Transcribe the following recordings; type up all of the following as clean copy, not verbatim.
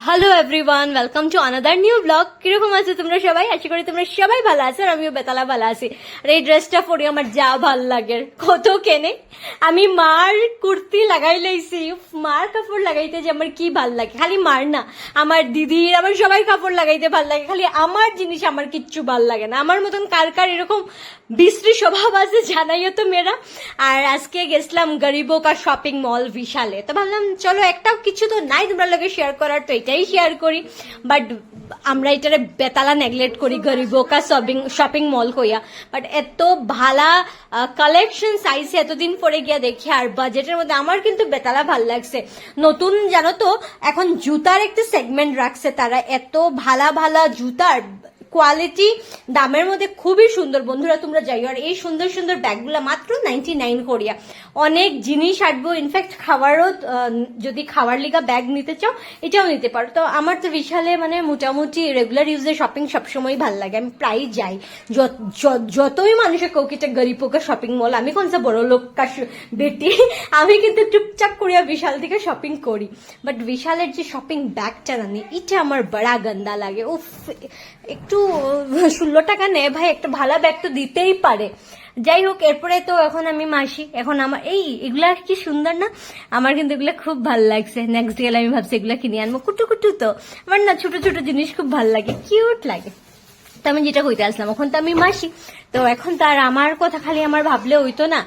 Hello everyone, welcome to another new blog. কিরকম আছো তোমরা সবাই? আশা করি তোমরা সবাই ভালো আছো আর আমিও বেতালা ভালো আছি। আর এই ড্রেসটা পরে আমার যা ভাল লাগে, কত কেনে আমি মার কুর্তি লাগাই লাইছি। মার কাপড় লাগাইতে যে আমার কি ভাল লাগে, খালি মার না, আমার দিদির, আমার সবাই কাপড় লাগাইতে ভাল লাগে, খালি আমার জিনিস আমার কিচ্ছু ভাল লাগে না। আমার মতন কার কার এরকম বিশ্রী স্বভাব আছে জানাইও তো মেয়েরা। আর আজকে গেছিলাম গরিবো কা শপিং মল বিশালে, তো ভাবলাম চলো একটাও কিছু তো নাই তোমরা লোকে শেয়ার করার, তো এটাই শেয়ার করি। বাট আমরা এটারে বেতালা নেগলেক্ট করি গরিবো কা শপিং মল কইয়া। বাট এত ভালা কালেকশন আইছে এতদিন পরে গিয়া দেখি, আর বাজেটের মধ্যে আমার কিন্তু বেতালা ভাল লাগছে। নতুন জানো তো এখন জুতার একটা সেগমেন্ট রাখছে তারা, এত ভালা ভালা জুতার কোয়ালিটি দামের মধ্যে খুবই সুন্দর। বন্ধুরা তোমরা যাই, আর এই সুন্দর সুন্দর ব্যাগগুলা মাত্র 99 করিয়া। অনেক জিনিস আটবো, ইনফ্যাক্ট খাবারও, যদি খাবার লিগা ব্যাগ নিতে চাও এটাও নিতে পারো। তো আমার তো বিশালে মানে মোটামুটি রেগুলার ইউজের শপিং সবসময় ভাল লাগে, আমি প্রায় যাই। যতই মানুষের কৌকিটা গরিবকা শপিং মল, আমি কোন বড় লোক বেটি, আমি কিন্তু চুপচাপ করিয়া বিশাল থেকে শপিং করি। বাট বিশালের যে শপিং ব্যাগটা জানি, এটা আমার বড়া গন্দা লাগে। উফ, একটু 16 টাকা নেয় ভাই, একটা ভালো ব্যাগ তো দিতেই পারে। যাই হোক, এরপরে তো এখন আমি মাসি, এখন আমার এগুলা কি সুন্দর না, আমার কিন্তু এগুলা খুব ভাল লাগছে। নেক্সট গেলে আমি ভাবছি এগুলা কিনে আনবো। কুটু কুটু তো আমার না ছোট ছোট জিনিস খুব ভাল লাগে, কিউট লাগে। তো আমি যেটা কইতে আসলাম, এখন তো আমি মাসি, তো এখন তো আর আমার কথা খালি আমার ভাবলে হইতো না।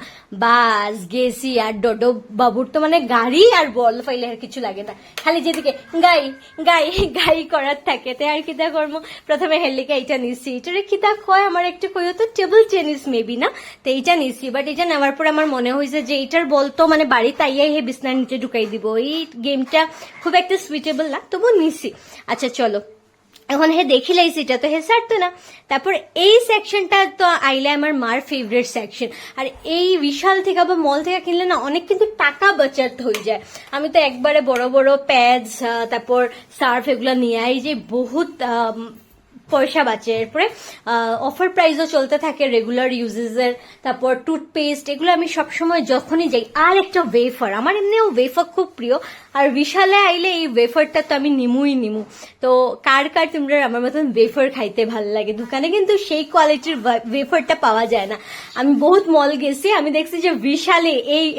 বাস গেছি, আর ডোডো বাবুর তো মানে গাড়ি আর বল ফাইলে আর কিছু লাগে না, খালি যেদিকে গাই গাই গাই করার থাকে। তো আর কিতা করবো, প্রথমে হেলিকা এইটা নিচ্ছি, এটারে কিতা কয় আমার একটু কইও তো, টেবিল টেনিস মেবি না। তো এইটা নিচ্ছি, বাট এটা নেওয়ার পর আমার মনে হয়েছে যে এইটার বল তো মানে বাড়ি তাইয়াই হে বিছনার নিচে ঢুকাই দিব, এই গেমটা খুব একটা সুইটেবল না, তবু নিচ্ছি। আচ্ছা চলো, এখন হে দেখি লাইছি, এটা তো হে ছাড়তো না। তারপর এই সেকশনটা তো আইলে আমার মার ফেভারিট সেকশন। আর এই বিশাল থেকে বা মল থেকে কিনলে না অনেক কিন্তু টাকা বাঁচাতে হয়ে যায়। আমি তো একবারে বড় বড় প্যাডস, তারপর সার্ফ এগুলো নিয়ে আই যে বহুত পয়সা বাঁচে। এরপরে অফার প্রাইসও চলতে থাকে রেগুলার ইউজেসের। তারপর টুথপেস্ট, এগুলো আমি সবসময় যখনই যাই। আর একটা ওয়েফার, আমার এমনিও ওয়েফার খুব প্রিয়, আর বিশালে আইলে এই ওয়েফারটা তো আমি নিমু। তো কার কার তোমরা আমার মতন ওয়েফার খাইতে ভাল লাগে? দোকানে কিন্তু সেই কোয়ালিটির ওয়েফারটা পাওয়া যায় না। আমি বহুত মল গেছি, আমি দেখছি যে বিশালে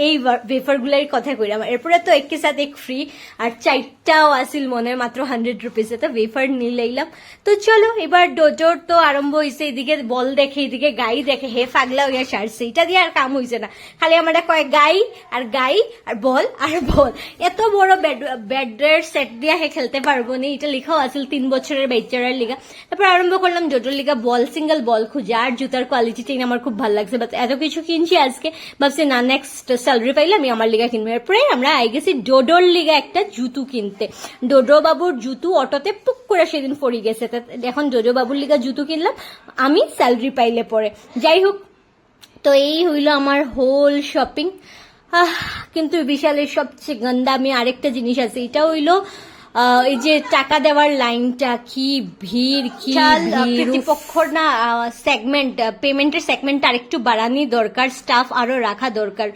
এই ওয়েফার গুলার কথা কইলাম। এরপরে তো এককে সাথে এক ফ্রি, আর 4টাও আসিল মনে মাত্র 100 রুপিসে, তো ওয়েফার নিয়ে লইলাম। তো চলো এবার ডোজোর তো আরম্ভ হয়েছে, এদিকে বল দেখে এদিকে গাই দেখে, হে পাগলা হইয়া সারছে। এটা দিয়ে আর কাম হয়েছে না, খালি আমার কয় গাই আর বল আর বল। এত বড় ব্যাডের সেট দিয়ে হে খেলতে পারবো না, এটা লেখাও আছিল 3 বছরের বাচ্চারার লিগা। তারপর আরম্ভ করলাম ডোডোর লিগা বল, সিঙ্গেল বল খুঁজে। আর জুতার কোয়ালিটিটা আমার খুব ভালো লাগছে, বাট এত কিছু কিনছি আজকে, ভাবছি না নেক্সট স্যালারি পাইলে আমি আমার লিগা কিনবো। এরপরে আমরা আই গেছি ডোডোর লিগা একটা জুতু কিনতে। ডোডো বাবুর জুতু অটোতে পুক করে সেদিন পড়ে গেছে, এখন ডোডো বাবুর লিগা জুতু কিনলাম আমি স্যালারি পাইলে পরে। যাই হোক, তো এই হইলো আমার হোল শপিং। কিন্তু বিশালের সবচেয়ে গন্দা আমি আরেকটা জিনিস আছে, এটা হইলো এই যে টাকা দেওয়ার লাইনটা, কি ভিড়, কি কৃতিপক্ষর না সেগমেন্ট, পেমেন্টের সেগমেন্ট আরেকটু বাড়ানি দরকার, স্টাফ আরো রাখা দরকার।